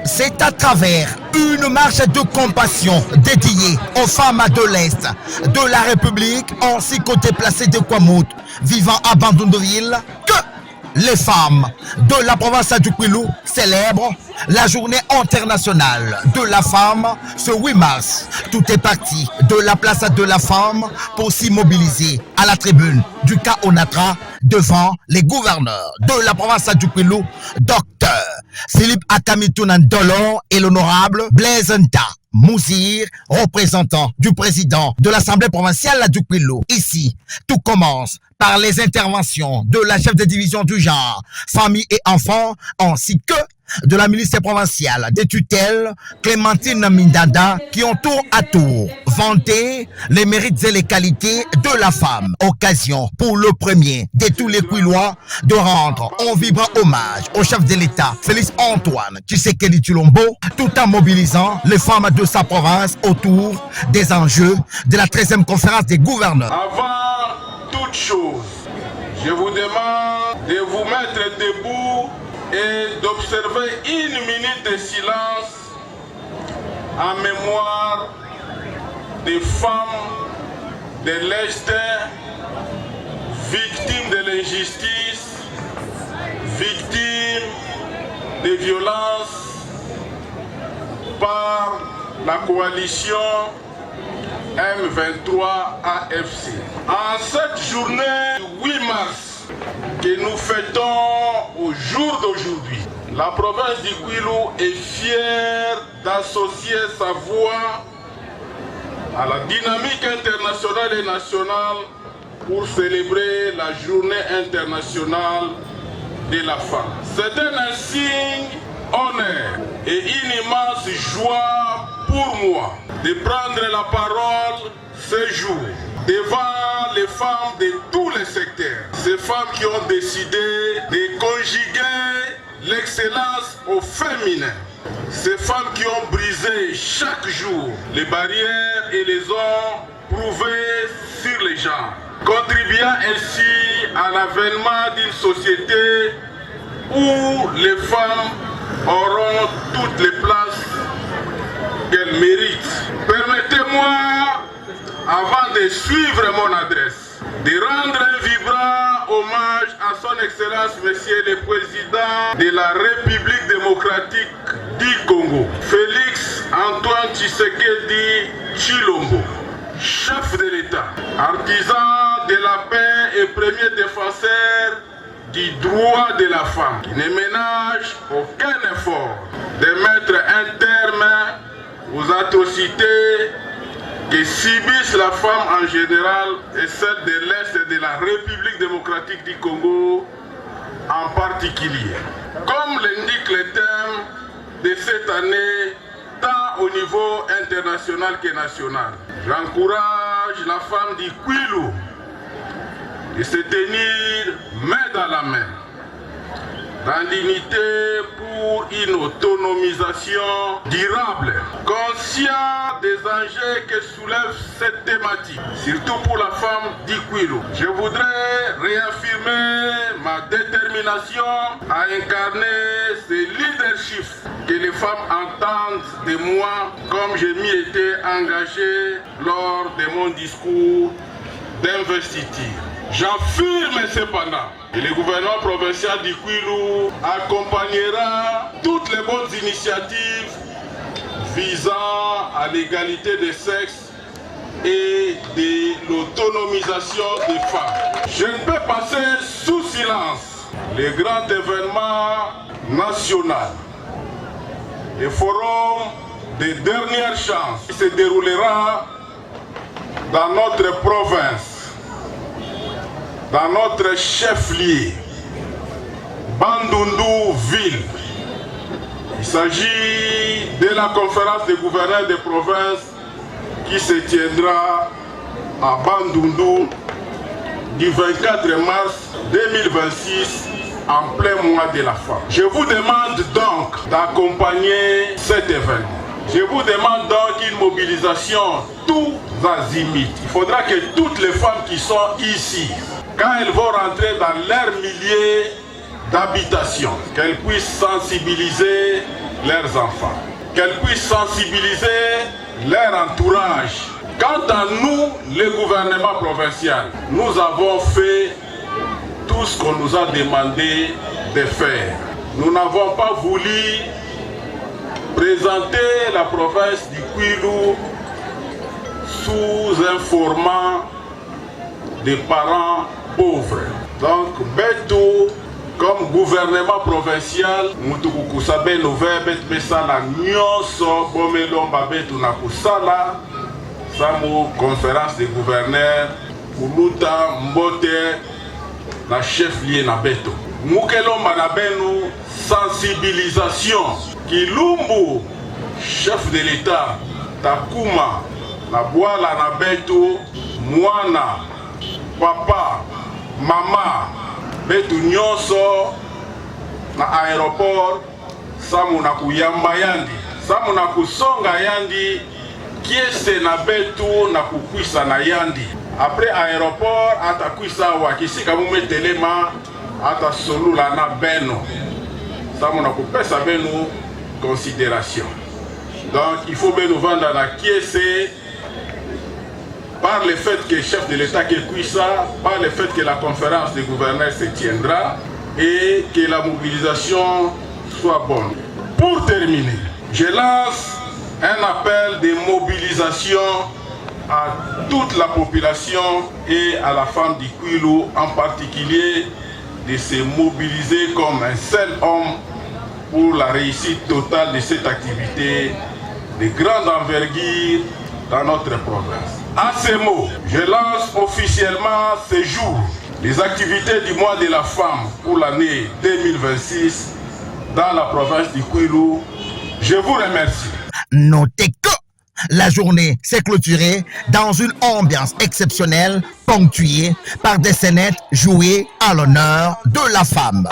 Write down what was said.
C'est à travers une marche de compassion dédiée aux femmes de l'Est de la République ainsi qu'aux déplacés de Kwamout vivant à Bandundouville que les femmes de la province du Kwilu célèbrent la journée internationale de la femme ce 8 mars. Tout est parti de la place de la femme pour s'y mobiliser à la tribune du Kaonatra devant les gouverneurs de la province du Kwilu, Dr Philippe Akamitounan-Dolon et l'honorable Blaise Nta Mouzir, représentant du président de l'Assemblée provinciale du Kwilu. Ici, tout commence par les interventions de la chef de division du genre, famille et enfants, ainsi que de la ministre provinciale des tutelles, Clémentine Mindanda, qui ont tour à tour vanté les mérites et les qualités de la femme. Occasion pour le premier de tous les Kwilois de rendre un vibrant hommage au chef de l'État, Félix Antoine Tshisekedi Tshilombo, tout en mobilisant les femmes de sa province autour des enjeux de la 13e conférence des gouverneurs. Avant toute chose, je vous demande de vous mettre debout et d'observer une minute de silence en mémoire des femmes de l'Est victimes de l'injustice, victimes des violences par la coalition M23 AFC. En cette journée du 8 mars, que nous fêtons au jour d'aujourd'hui, la province du Kwilu est fière d'associer sa voix à la dynamique internationale et nationale pour célébrer la journée internationale de la femme. C'est un insigne honneur et une immense joie pour moi de prendre la parole ce jour devant les femmes de tous les secteurs. Ces femmes qui ont décidé de conjuguer l'excellence au féminin. Ces femmes qui ont brisé chaque jour les barrières et les ont prouvées sur les genres, contribuant ainsi à l'avènement d'une société où les femmes auront toutes les places qu'elles méritent. Permettez-moi, avant de suivre mon adresse, de rendre un vibrant hommage à son Excellence Monsieur le Président de la République démocratique du Congo, Félix Antoine Tshisekedi Tshilombo, chef de l'État, artisan de la paix et premier défenseur du droit de la femme, qui ne ménage aucun effort de mettre un terme aux atrocités que subissent la femme en général et celle de l'Est et de la République démocratique du Congo en particulier. Comme l'indique le thème de cette année, tant au niveau international que national, j'encourage la femme du Kwilu de se tenir main dans la main dans l'unité pour une autonomisation durable, conscient des enjeux que soulève cette thématique, surtout pour la femme du Kwilu. Je voudrais réaffirmer ma détermination à incarner ce leadership que les femmes entendent de moi, comme je m'y étais engagé lors de mon discours d'investiture. J'affirme cependant que le gouvernement provincial du Kwilu accompagnera toutes les bonnes initiatives visant à l'égalité des sexes et de l'autonomisation des femmes. Je ne peux passer sous silence les grands événements nationaux, le forum des dernières chances qui se déroulera dans notre province, dans notre chef-lieu, Bandundu-Ville. Il s'agit de la conférence des gouverneurs des provinces qui se tiendra à Bandundu du 24 mars 2026 en plein mois de la femme. Je vous demande donc d'accompagner cet événement. Je vous demande donc une mobilisation tous azimuts. Il faudra que toutes les femmes qui sont ici, quand elles vont rentrer dans leur milieu d'habitation, qu'elles puissent sensibiliser leurs enfants, qu'elles puissent sensibiliser leur entourage. Quant à nous, le gouvernement provincial, nous avons fait tout ce qu'on nous a demandé de faire. Nous n'avons pas voulu présenter la province du Kwilu sous un format de parents pauvres. Donc, Beto, comme gouvernement provincial, mutukukusabe novembre mesala nyonso bomelomba Beto na kusala samu conférence de gouverneurs kuluta mbote na chef lié na Beto. Mukelomba na benu sensibilisation Kilumbu, chef de l'État, Takuma, na Bwala na Beto, Mwana, Papa, Mama, Beto nyonso na aéroport, samu na kuyamba yandi, samu na kusonga yandi, kiese na Beto na kukwisa na yandi. Après aéroport, atakwisa wakisika mumetelema, ata solula na beno. Samu na kupesa benu considération. Donc il faut bien nous vendre la kiese par le fait que le chef de l'État qui ça, par le fait que la conférence des gouverneurs se tiendra et que la mobilisation soit bonne. Pour terminer, je lance un appel de mobilisation à toute la population et à la femme du Kwilu en particulier de se mobiliser comme un seul homme pour la réussite totale de cette activité de grande envergure dans notre province. À ces mots, je lance officiellement ce jour les activités du mois de la femme pour l'année 2026 dans la province du Kwilu. Je vous remercie. Notez que la journée s'est clôturée dans une ambiance exceptionnelle, ponctuée par des scénettes jouées à l'honneur de la femme.